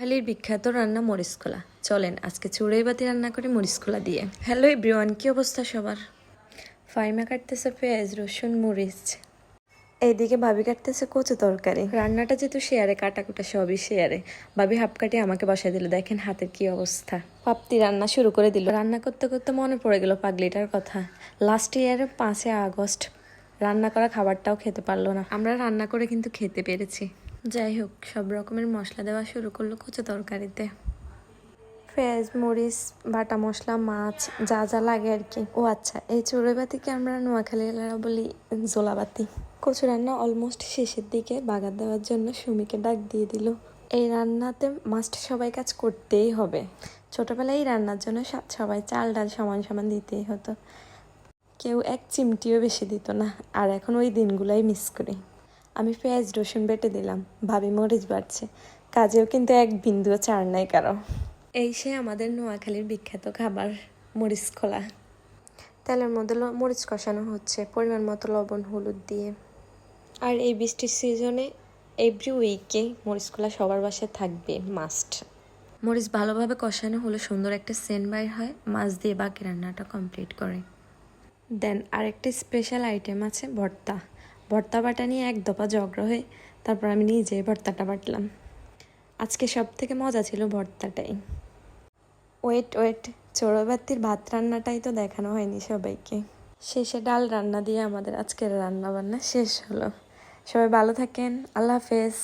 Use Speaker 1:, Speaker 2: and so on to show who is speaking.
Speaker 1: নোয়াখালীর বিখ্যাত রান্না মরিচ কলা। চলেন আজকে চুড়াইবাতি রান্না করি মরিচ কলা দিয়ে। হ্যালো এভরিওয়ান, কি অবস্থা সবার? ফাইমা কাটতেছে পেঁয়াজ, রসুন, মরিচ। এইদিকে ভাবি কাটতেছে কচু তরকারি। রান্নাটা যেহেতু শেয়ারে, কাটাকুটা সবই শেয়ারে। ভাবি হাফ কাটিয়ে আমাকে বসাই দিল। দেখেন হাতের কি অবস্থা। পাপ্তি রান্না শুরু করে দিল। রান্না করতে করতে মনে পড়ে গেল পাগলিটার কথা। লাস্ট ইয়ারে 5 আগস্ট রান্না করা খাবারটাও খেতে পারলো না। আমরা রান্না করে কিন্তু খেতে পেরেছি। যাই হোক, সব রকমের মশলা দেওয়া শুরু করলো কচু তরকারিতে। পেঁয়াজ, মরিচ, বাটা মশলা, মাছ, যা যা লাগে আর কি। ও আচ্ছা, এই চড়ুইবাতিকে আমরা নোয়াখালীরা বলি জোলাবাতি। কচু রান্না অলমোস্ট শেষের দিকে। বাগার দেওয়ার জন্য সুমিকে ডাক দিয়ে দিল। এই রান্নাতে মাস্ট সবাই কাজ করতেই হবে। ছোটবেলায় এই রান্নার জন্য সবাই চাল ডাল সমান সমান দিতেই হতো, কেউ এক চিমটিও বেশি দিত না। আর এখন ওই দিনগুলাই মিস করি। আমি পেঁয়াজ রসুন বেটে দিলাম, ভাবি মরিচ বাড়ছে। কাজেও কিন্তু এক বিন্দুও ছাড় নাই কারো। এই সে আমাদের নোয়াখালীর বিখ্যাত খাবার মরিচ কলা। তেলের মধ্যে মরিচ কষানো হচ্ছে পরিমাণ মতো লবণ হলুদ দিয়ে। আর এই বৃষ্টির সিজনে এভরি উইকে মরিচ কলা সবার বাসায় থাকবে মাস্ট। মরিচ ভালোভাবে কষানো হলে সুন্দর একটা সেন্ট বাইর হয়। মাছ দিয়ে বাকি রান্নাটা কমপ্লিট করে দেন। আরেকটি স্পেশাল আইটেম আছে ভর্তা। ভর্তা বাটা নিয়ে এক দফা ঝগড়া হয়ে তারপর আমি নিজেই ভর্তাটা বাটলাম। আজকে সব থেকে মজা ছিল ভর্তাটাই। ওয়েট, চড়ুইবাতির ভাত রান্নাটাই তো দেখানো হয়নি সবাইকে। শেষে ডাল রান্না দিয়ে আমাদের আজকের রান্না বান্না শেষ হলো। সবাই ভালো থাকেন, আল্লাহ হাফেজ।